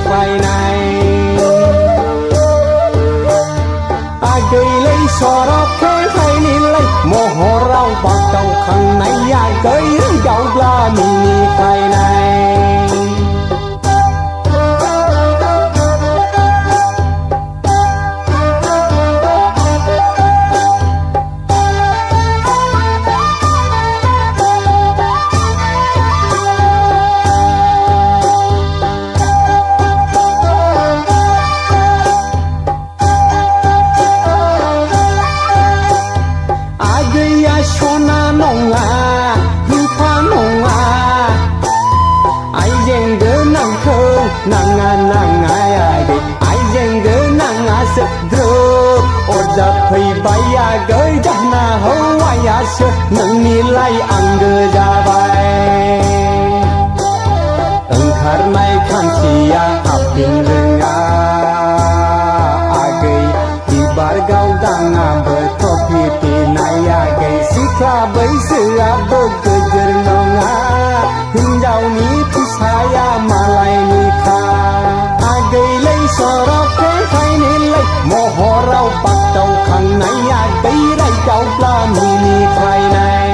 ใครในgây so đó thế hay ni lấy mồ hồ rau bạc đầu khăn này ya gây gạo la mì khai này Shona nonga, hipa nonga, ai deng de nang khơ, nang ai de, ai deng de nang sep dro, orda phay baya gơi jah na hawaya sơ, nang nilai ang ja bay, engkar mai khan sia apin renga, agai di bargau danga bertopi pinaya gai. Sikha bai sira begejer nonga hinjau ni pisaya malai ni kha agai lei sorok ke khai ni lei moho rau pak tau khang nai agai rai kau pla mi ni khai nai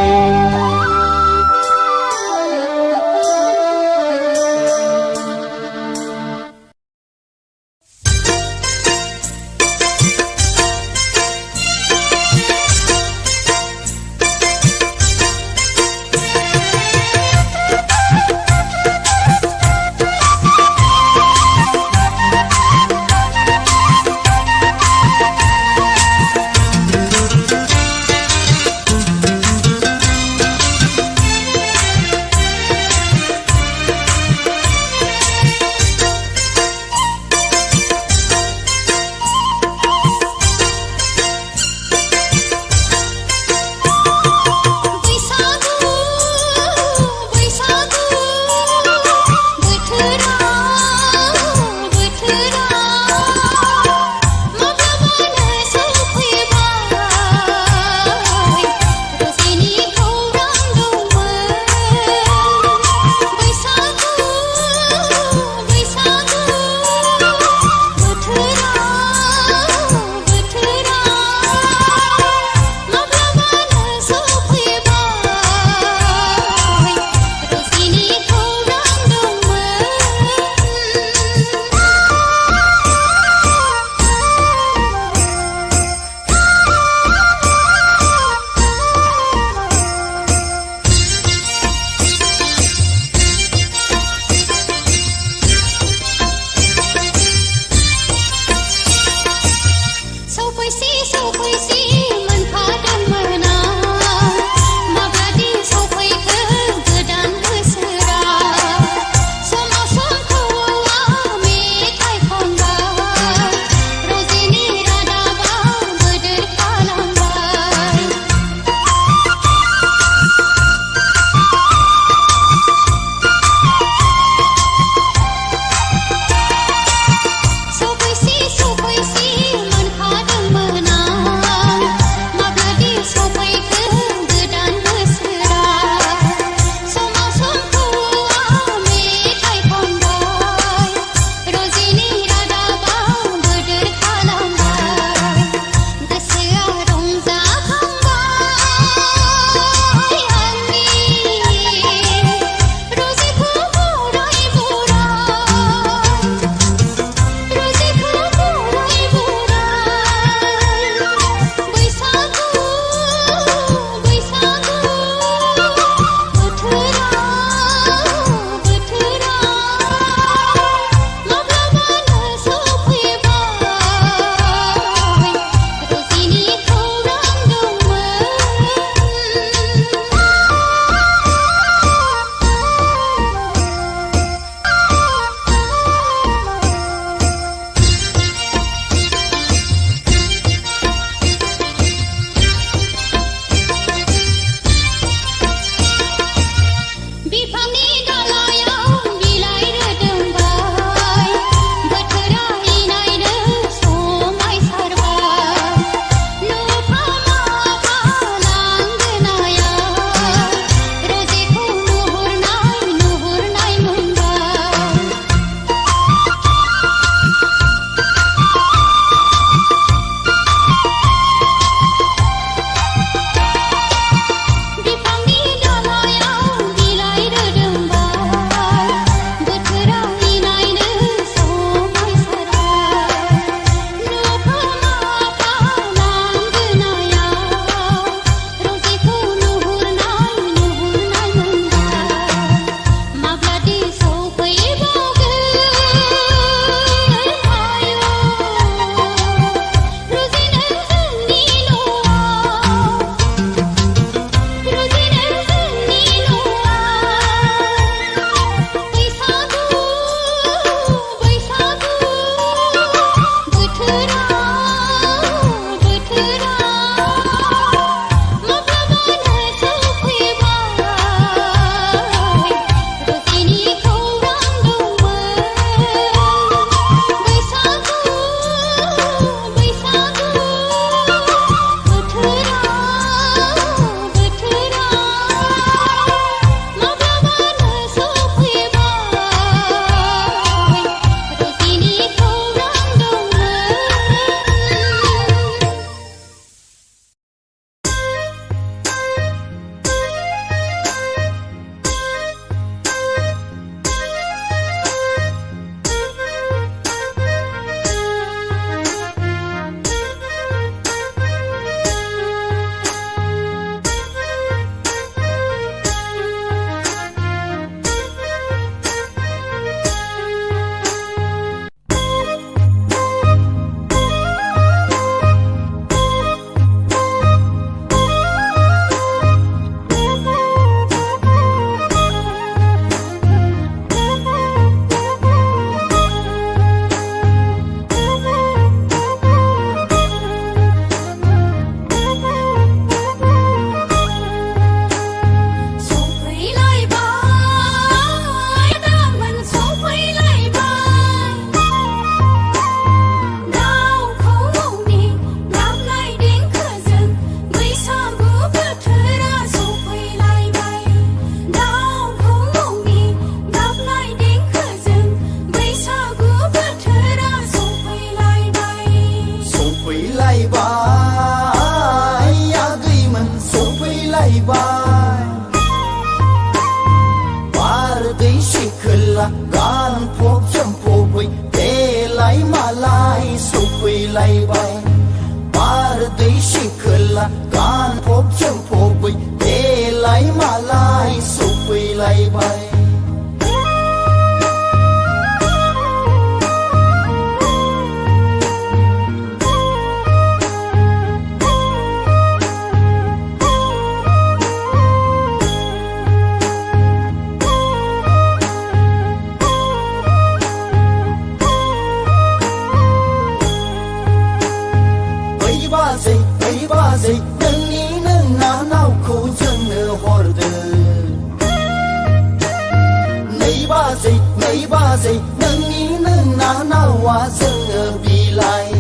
say nâng ní nâng ná nào hoa dâng ở bì lại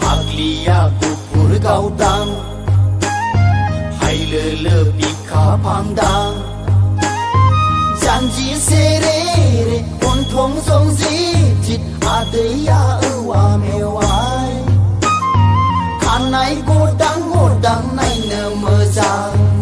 Phạc liya kupur gao dang Hai lơ lơ bì khá phang dang Janji se re re Con thong song zi Chit adaya uwa mewai Khan nai godang nai nơ mơ giang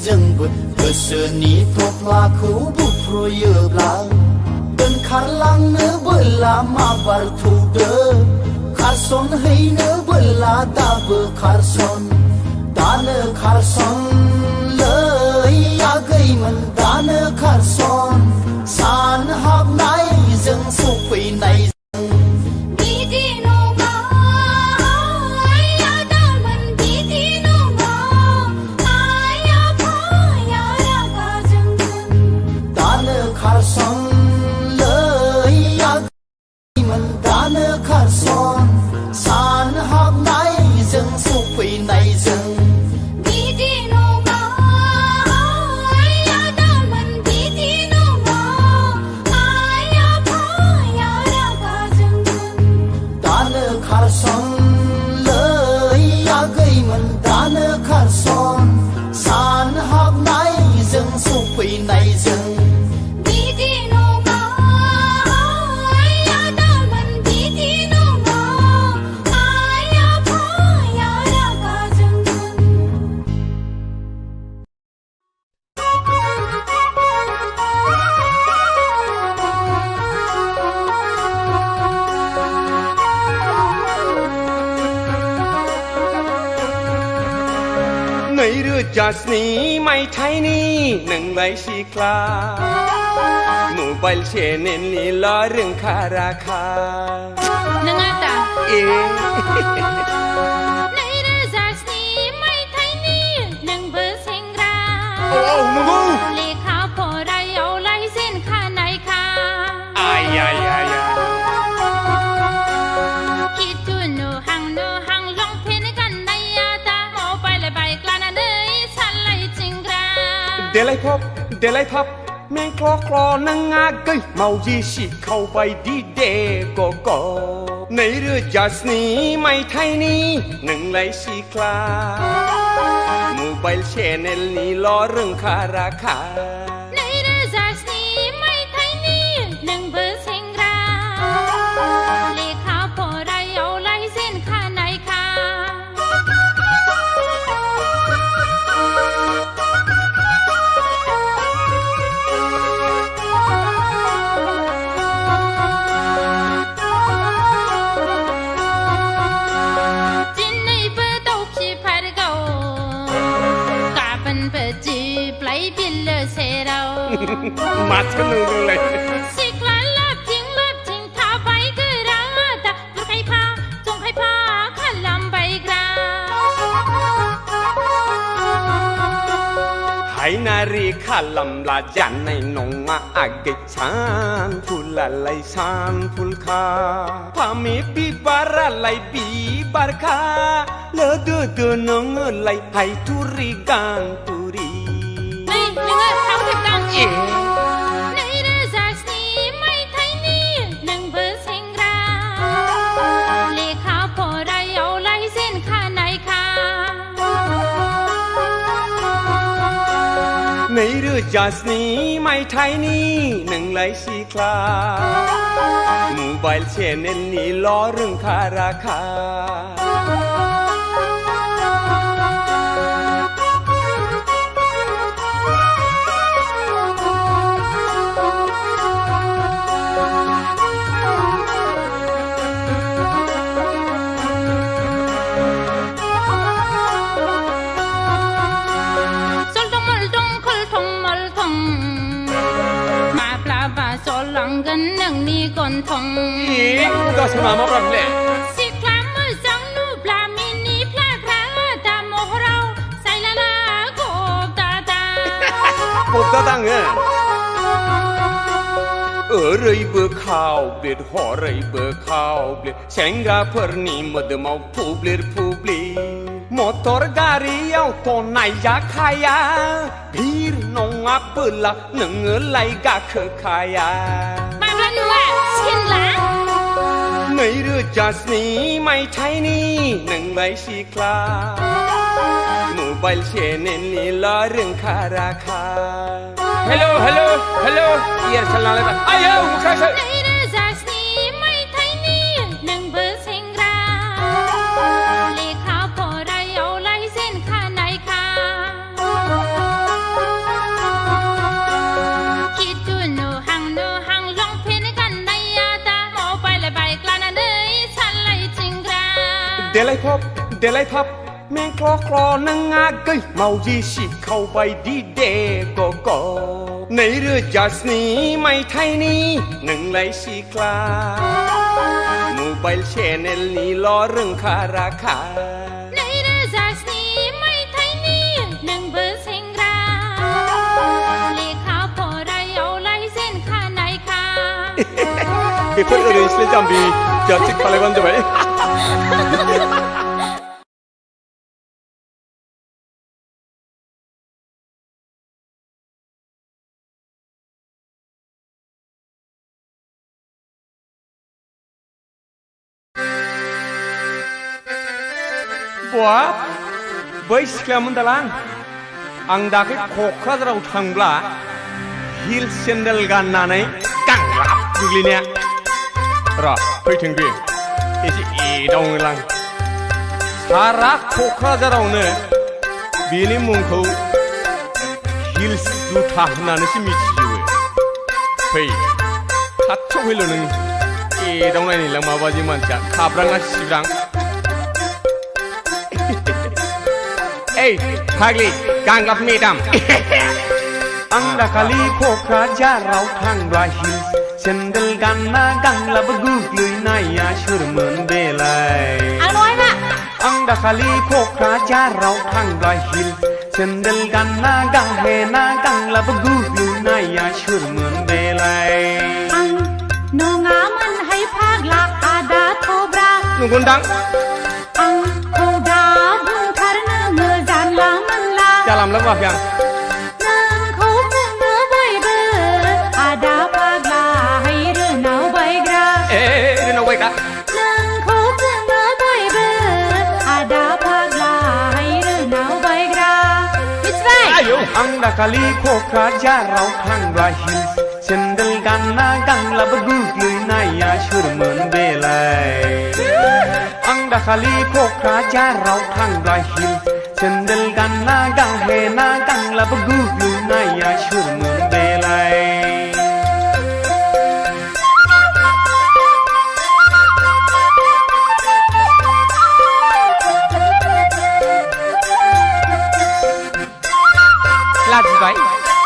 जोंबो गोसोनि थफ्लाखौ बुफ्रुयोब्ला दोनखारलांनो बोला माबार थौदो खारसनहैनो बोला दाबो खारसन दानो खारसन लै आगैमोन दानो खारसन सान हाबनायजों सफैनाय जास्नि मायथाइनि नोंलाय सिख्ला मबाइल चेनेलनि रोंखा राखा नोङा दा नैरोजास्नि मायथाइनि नोंबो सेंग्रा नंगौ लेखा फरायावलाय जेनखानायखा आय आय आय किथु नुहां लंपेन्ट गाननाया दा मबाइल बाइक लानानै देलायफब मेंख्ल' नोङा गै मावजि सिखावबाय दे गग 2007 मायथाइनि नोंलाय सिख्ला मबाइल चेनेलनिल' रोंखा राखा 2007 मायथाइनि नोंबो सेंग्रा लेखा फरायावलाय जेनखानायखा เสเรา มาชะนึงเลย สิกลาลับทิ้งท้าไปก็รังตาลูกให้พาจงให้พาขันลำใบกราให้นารีขันลำลาจันในนงมาอักเกชานพุลละไลชานพุลคาพามีปีบาระไลปีบาร์คาเลอเดือๆนงไลให้ทุรีกันทุรีนี่นึกเอาถึงดังอีกในเรื่องจากนี้ไม่ไทยนี่หนึ่งเบอร์เซ็งราเลขาพอไรเอาไลเส้นข้าไหนค่ะในเรื่องจากนี้ไม่ไทยนี่หนึ่งไลสีคลามูบายเชนเนลนี่ล้อเรื่องคาราคากันหนังนี้ก่อนทองก็สมามาปรับเลยสิคลามมือจังนูปลามินีพลาดพลาตามโมเราใส่ละลากบตาตากบตาตังเงี้ยเลยเบื่อข้าวเบลดหอเลยเบื่อข้าวเบลดแสงกาเพอร์นี่มัดมาผู้เบลดมอเตอร์การีเอาตัวไหนอยากขายาพีร์น้องอับเปล่าหนึ่งไหลกาเคขายามาพลันว่าสกินหลังในเรื่องจากนี้ไม่ใช่นี่หนึ่งใบสีคลามูบายเชนนี่ล้อเรื่องคาราคาฮัลโหลฮัลโหลฮัลโหลเอียร์ฉันอะไรบ้างอ้าวมุขใช่ในเรื่องจากนี้ไม่ไทยนี่หนึ่งเบอร์เซ็งราเลขาพอไรเอาไลเส้นข้าไหนค่ะคิดดูโนหังลองเพนกันในยาตาหมอไปเลยใบกลานาเนยฉันไลจริงราเดลัยพบแมงคลอนังงาเกยเมาจีสิเข้าไปดีเดก็ในเรื่องจากนี้ไม่ไทยนี่หนึ่งไหลสีคลามูบายเชนเนลนี่ล้อเรื่องคาราคาในเรื่องจากนี้ไม่ไทยนี่หนึ่งเบอร์เซ็งราเลขาพอไรเอาไลเส้นข้าไหนค่ะเพื่อนเรื่องเล่นจำบีจะจิกพลังกันจะไหมBuat, boy sekarang mendalang, angda ke kokra terau thangla, heel sandal gan nanai, kang lap tuglinya, ra, pergi tinggi, isi dong lang, sarah kokra terau ne, bini mungkau, heel dutah nanai si miciwe, pergi, kacau hilo neng, dong nani lang mawaji manca, kabrang asibrang. Hey, Hagli, gang of medam. Anda kali kokra jarau thang rahil, sendal ganna gang la baguk lui naya shurman belai. Anoy na. Anda kali kokra jarau thang rahil, sendal ganna gang he na gang la baguk lui naya shurman belai. Ang nungaman hay phagla ada thobra. Nungundang. Ang khoda Dalam lewah yang nang khâu nơ bay bơ ada pagla hay renau bay gra renau bay gra nang khâu nơ bay bơ ada pagla hay renau bay gra which way ayo anda kali kokra jarau thang rahil sendal ganna gang la baguk lui naya shurman belai anda kali kokra jarau thang rahil sendal ganna gang he na gang la baguk lui naya shurman belai